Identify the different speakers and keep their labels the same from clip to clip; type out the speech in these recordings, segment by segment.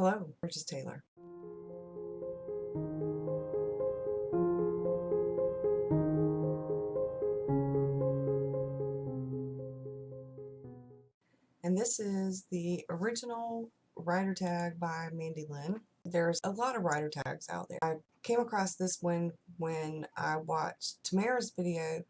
Speaker 1: Hello, Bridges Taylor. And this is the original writer tag by Mandy Lynn. There's a lot of writer tags out there. I came across this one when I watched Tamara's video.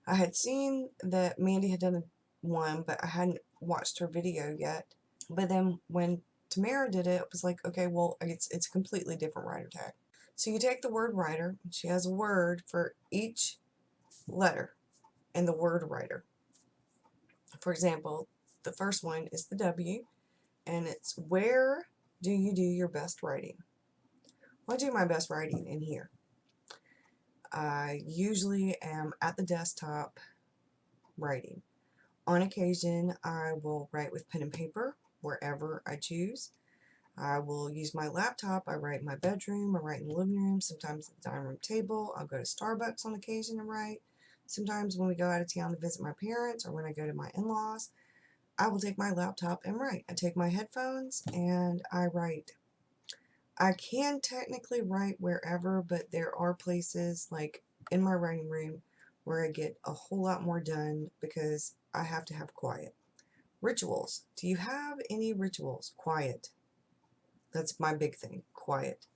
Speaker 1: I had seen that Mandy had done one, but I hadn't watched her video yet. But then when Tamara did it, it was like, okay, well, it's a completely different writer tag. So you take the word writer, she has a word for each letter in the word writer. For example, the first one is the W, and it's where do you do your best writing? Well, I do my best writing in here. I usually am at the desktop writing. On occasion, I will write with pen and paper wherever I choose. I will use my laptop. I write in my bedroom. I write in the living room. Sometimes at the dining room table. I'll go to Starbucks on occasion and write. Sometimes when we go out of town to visit my parents or when I go to my in-laws, I will take my laptop and write. I take my headphones and I write. I can technically write wherever, but there are places like in my writing room where I get a whole lot more done because I have to have quiet. Rituals. Do you have any rituals? Quiet. That's my big thing. Quiet.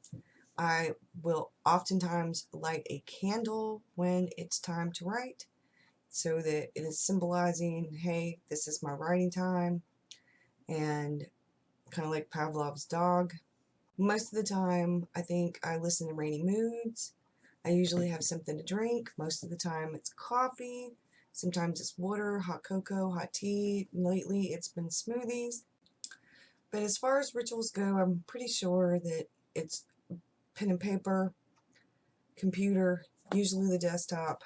Speaker 1: I will oftentimes light a candle when it's time to write so that it is symbolizing, hey, this is my writing time, and kind of like Pavlov's dog. Most of the time, I think I listen to Rainy Moods. I usually have something to drink. Most of the time, it's coffee. Sometimes it's water, hot cocoa, hot tea. Lately, it's been smoothies. But as far as rituals go, I'm pretty sure that it's pen and paper, computer, usually the desktop,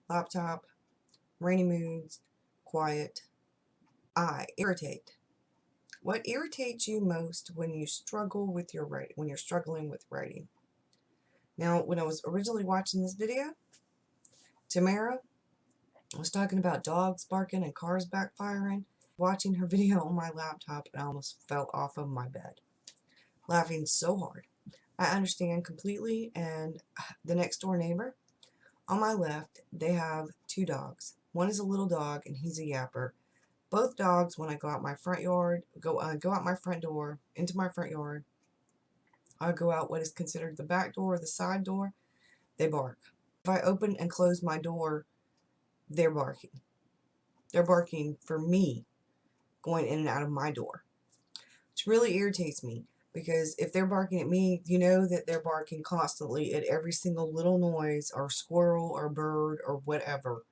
Speaker 1: laptop, Rainy Moods, quiet. I irritate. What irritates you most when you struggle with your writing, when you're struggling with writing? Now, when I was originally watching this video, Tamara was talking about dogs barking and cars backfiring. Watching her video on my laptop, and I almost fell off of my bed, laughing so hard. I understand completely, and the next door neighbor, on my left, they have two dogs. One is a little dog, and he's a yapper. Both dogs, when I go out my front yard, go out my front door, into my front yard, I go out what is considered the back door or the side door, they bark. If I open and close my door, they're barking. They're barking for me going in and out of my door, which really irritates me because if they're barking at me, you know that they're barking constantly at every single little noise or squirrel or bird or whatever.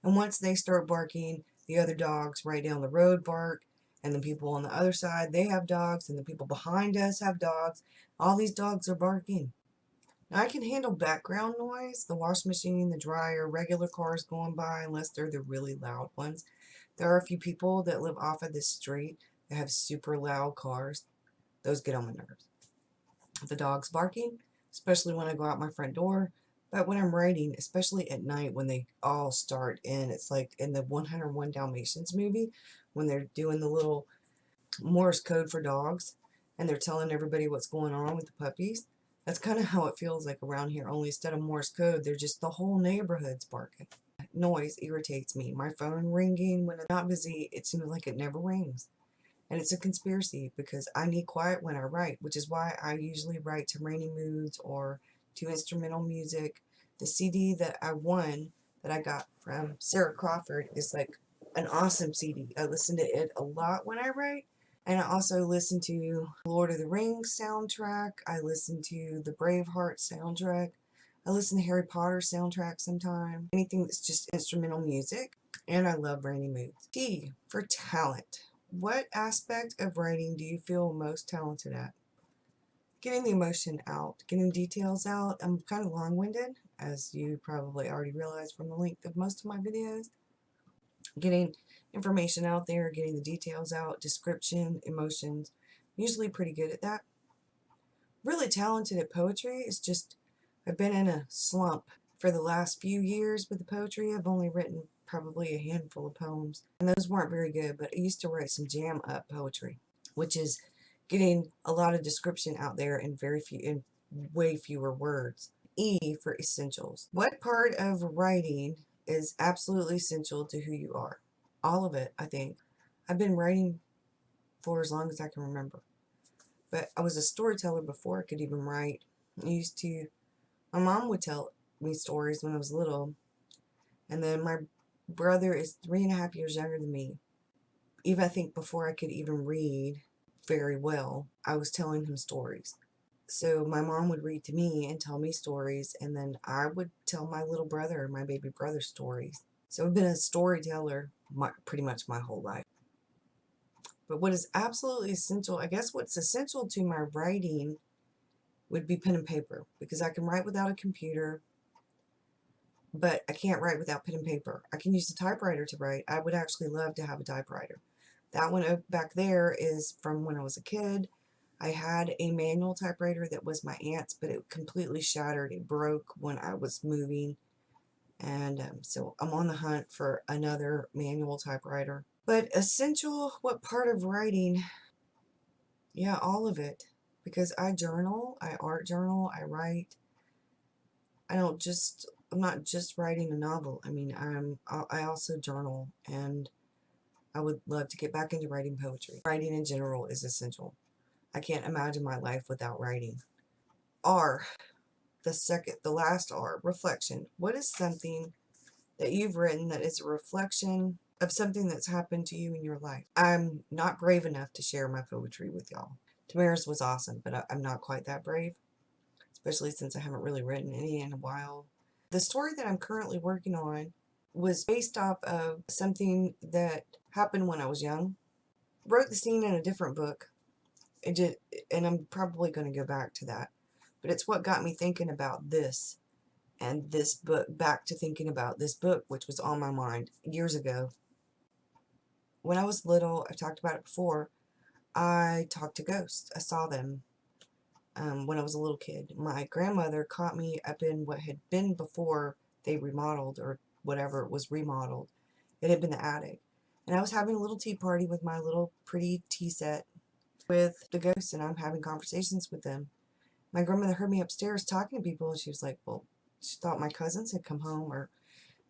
Speaker 1: And once they start barking, the other dogs right down the road bark, and the people on the other side, they have dogs, and the people behind us have dogs. All these dogs are barking. Now, I can handle background noise, the washing machine, the dryer, regular cars going by, unless they're the really loud ones. There are a few people that live off of this street that have super loud cars. Those get on my nerves. The dogs barking, especially when I go out my front door. But when I'm writing, especially at night when they all start in, it's like in the 101 Dalmatians movie when they're doing the little Morse code for dogs and they're telling everybody what's going on with the puppies. That's kind of how it feels like around here, only instead of Morse code, they're just the whole neighborhood's barking. Noise irritates me. My phone ringing when I'm not busy, it seems like it never rings. And it's a conspiracy because I need quiet when I write, which is why I usually write to Rainy Moods or to instrumental music. The CD that I won that I got from Sarah Crawford is like an awesome CD. I listen to it a lot when I write. And I also listen to Lord of the Rings soundtrack. I listen to the Braveheart soundtrack. I listen to Harry Potter soundtrack sometimes. Anything that's just instrumental music. And I love Rainy Moods. T for talent. What aspect of writing do you feel most talented at? Getting the emotion out, getting details out. I'm kind of long-winded, as you probably already realized from the length of most of my videos. Getting information out there, getting the details out, description, emotions. Usually pretty good at that. Really talented at poetry. It's just I've been in a slump for the last few years with the poetry. I've only written probably a handful of poems, and those weren't very good, but I used to write some jam up poetry, which is getting a lot of description out there in way fewer words. E for essentials. What part of writing is absolutely essential to who you are? All of it, I think. I've been writing for as long as I can remember. But I was a storyteller before I could even write. My mom would tell me stories when I was little. And then my brother is 3.5 years younger than me. Even I think before I could even read very well, I was telling him stories. So my mom would read to me and tell me stories, and then I would tell my little brother, my baby brother, stories. So I've been a storyteller pretty much my whole life. But what is absolutely essential, I guess what's essential to my writing would be pen and paper, because I can write without a computer, but I can't write without pen and paper. I can use a typewriter to write. I would actually love to have a typewriter. That one back there is from when I was a kid. I had a manual typewriter that was my aunt's, but it completely shattered. It broke when I was moving. And so I'm on the hunt for another manual typewriter. But essential, what part of writing? Yeah, all of it. Because I journal, I art journal, I write. I'm not just writing a novel. I mean, I also journal, and I would love to get back into writing poetry. Writing in general is essential. I can't imagine my life without writing. R, the last R, reflection. What is something that you've written that is a reflection of something that's happened to you in your life? I'm not brave enough to share my poetry with y'all. Tamara's was awesome, but I'm not quite that brave, especially since I haven't really written any in a while. The story that I'm currently working on was based off of something that happened when I was young. Wrote the scene in a different book. And I'm probably going to go back to that. But it's what got me thinking about this and this book, back to thinking about this book, which was on my mind years ago. When I was little, I've talked about it before, I talked to ghosts. I saw them when I was a little kid. My grandmother caught me up in what had been before they remodeled, or whatever it was remodeled. It had been the attic. And I was having a little tea party with my little pretty tea set with the ghosts, and I'm having conversations with them. My grandmother heard me upstairs talking to people, and she was like, well, she thought my cousins had come home,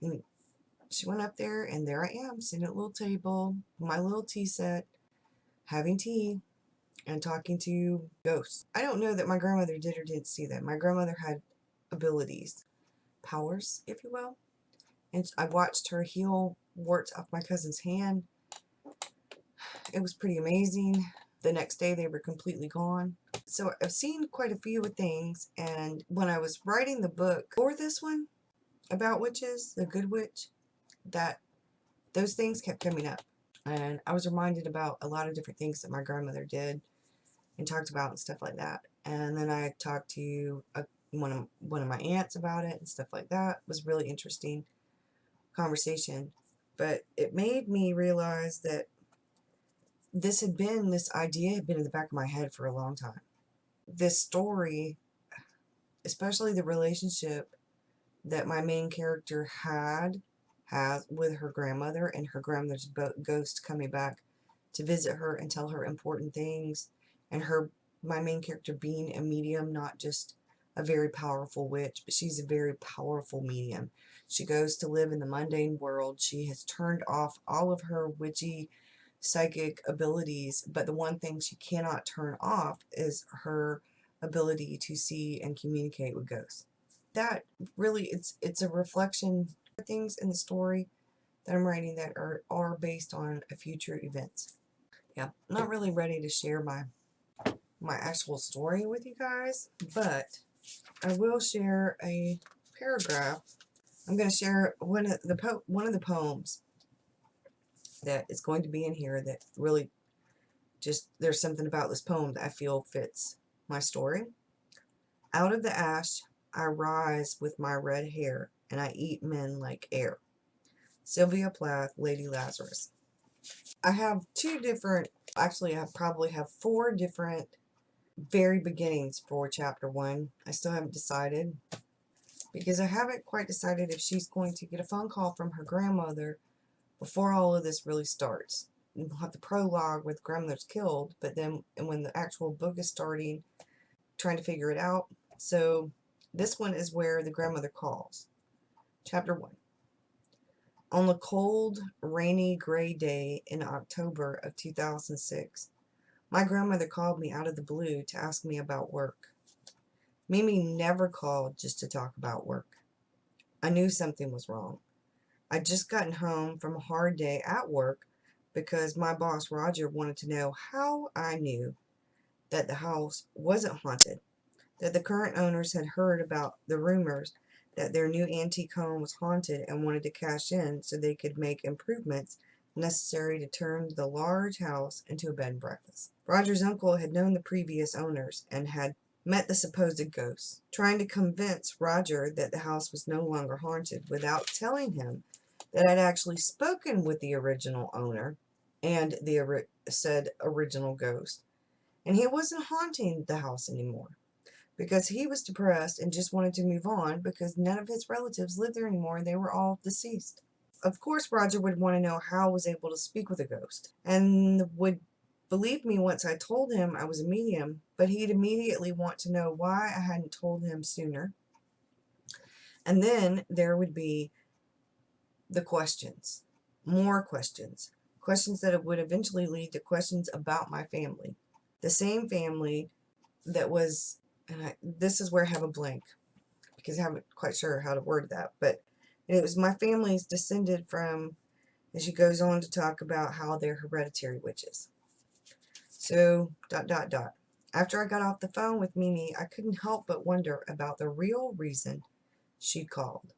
Speaker 1: and she went up there, and there I am, sitting at a little table, my little tea set, having tea, and talking to ghosts. I don't know that my grandmother did or didn't see that. My grandmother had abilities, powers, if you will, and I watched her heal warts off my cousin's hand. It was pretty amazing. The next day they were completely gone. So I've seen quite a few things, and when I was writing the book for this one about witches, The Good Witch, that those things kept coming up. And I was reminded about a lot of different things that my grandmother did and talked about and stuff like that. And then I talked to one of my aunts about it and stuff like that. It was a really interesting conversation. But it made me realize that this idea had been in the back of my head for a long time. This story, especially the relationship that my main character has with her grandmother, and her grandmother's ghost coming back to visit her and tell her important things, and my main character being a medium, not just a very powerful witch, but she's a very powerful medium. She goes to live in the mundane world. She has turned off all of her witchy psychic abilities, but the one thing she cannot turn off is her ability to see and communicate with ghosts. That really, it's a reflection of things in the story that I'm writing that are based on future events. Yeah, I'm not really ready to share my actual story with you guys, but I will share a paragraph. I'm going to share one of the poems that is going to be in here that really just, there's something about this poem that I feel fits my story. Out of the ash I rise with my red hair, and I eat men like air. Sylvia Plath, Lady Lazarus. I have I probably have 4 different very beginnings for chapter 1. I still haven't decided, because I haven't quite decided if she's going to get a phone call from her grandmother before all of this really starts. we'll have the prologue where the grandmother's killed, but then when the actual book is starting, trying to figure it out. So this one is where the grandmother calls. Chapter 1. On a cold, rainy, gray day in October of 2006, my grandmother called me out of the blue to ask me about work. Mimi never called just to talk about work. I knew something was wrong. I'd just gotten home from a hard day at work because my boss Roger wanted to know how I knew that the house wasn't haunted, that the current owners had heard about the rumors that their new antique home was haunted and wanted to cash in so they could make improvements necessary to turn the large house into a bed and breakfast. Roger's uncle had known the previous owners and had met the supposed ghosts, trying to convince Roger that the house was no longer haunted without telling him that I'd actually spoken with the original owner and the said original ghost, and he wasn't haunting the house anymore because he was depressed and just wanted to move on because none of his relatives lived there anymore and they were all deceased. Of course, Roger would want to know how I was able to speak with a ghost and would believe me once I told him I was a medium, but he'd immediately want to know why I hadn't told him sooner. And then there would be the questions, more questions, questions that would eventually lead to questions about my family. The same family that was, and this is where I have a blank because I haven't quite sure how to word that, but it was my family's descended from, and she goes on to talk about how they're hereditary witches. So, ... After I got off the phone with Mimi, I couldn't help but wonder about the real reason she'd called.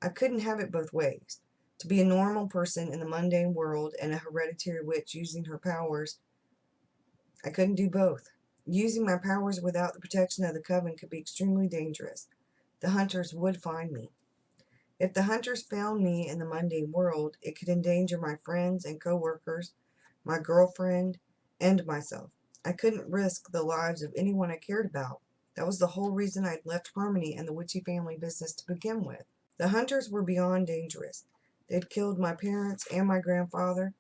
Speaker 1: I couldn't have it both ways. To be a normal person in the mundane world and a hereditary witch using her powers, I couldn't do both. Using my powers without the protection of the coven could be extremely dangerous. The hunters would find me. If the hunters found me in the mundane world, it could endanger my friends and co-workers, my girlfriend, and myself. I couldn't risk the lives of anyone I cared about. That was the whole reason I'd left Harmony and the witchy family business to begin with. The hunters were beyond dangerous. They'd killed my parents and my grandfather.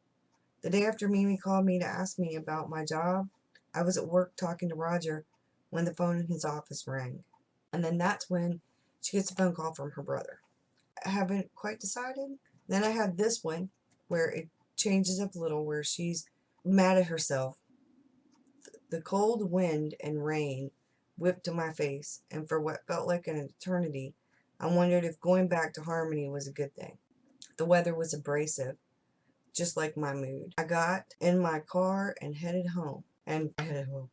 Speaker 1: The day after Mimi called me to ask me about my job, I was at work talking to Roger when the phone in his office rang. And then that's when she gets a phone call from her brother. I haven't quite decided. Then I have this one where it changes up a little, where she's mad at herself. The cold wind and rain whipped to my face, and for what felt like an eternity, I wondered if going back to Harmony was a good thing. The weather was abrasive, just like my mood. I got in my car and headed home.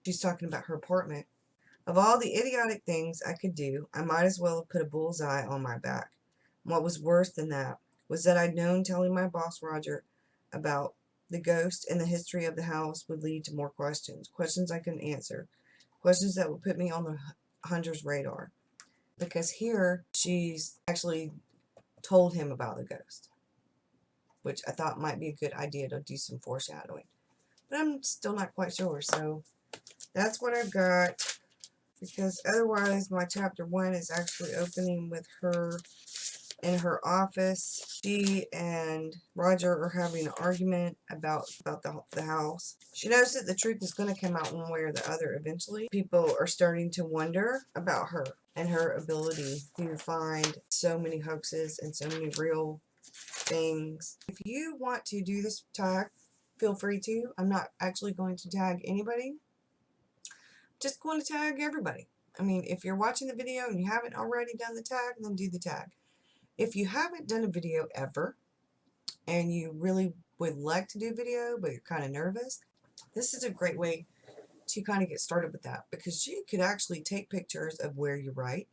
Speaker 1: She's talking about her apartment. Of all the idiotic things I could do, I might as well have put a bullseye on my back. What was worse than that was that I'd known telling my boss Roger about the ghost and the history of the house would lead to more questions. Questions I couldn't answer. Questions that would put me on the hunter's radar. Because here, she's actually told him about the ghost, which I thought might be a good idea to do some foreshadowing. But I'm still not quite sure, so that's what I've got. Because otherwise, my chapter 1 is actually opening with her in her office. She and Roger are having an argument about the house. She knows that the truth is going to come out one way or the other eventually. People are starting to wonder about her and her ability to find so many hoaxes and so many real things. If you want to do this tag, feel free to. I'm not actually going to tag anybody. Just going to tag everybody. I mean, if you're watching the video and you haven't already done the tag, then do the tag. If you haven't done a video ever and you really would like to do video but you're kind of nervous, this is a great way to kind of get started with that, because you could actually take pictures of where you write.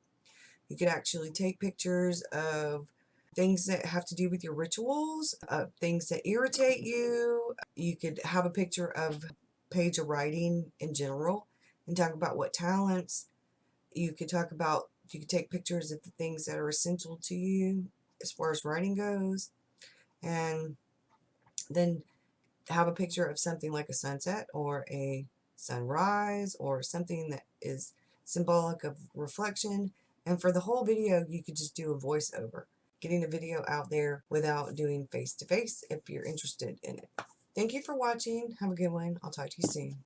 Speaker 1: You could actually take pictures of things that have to do with your rituals, things that irritate you. You could have a picture of a page of writing in general and talk about what talents. You could take pictures of the things that are essential to you as far as writing goes, and then have a picture of something like a sunset or a sunrise or something that is symbolic of reflection. And for the whole video, you could just do a voiceover, getting the video out there without doing face-to-face if you're interested in it. Thank you for watching. Have a good one. I'll talk to you soon.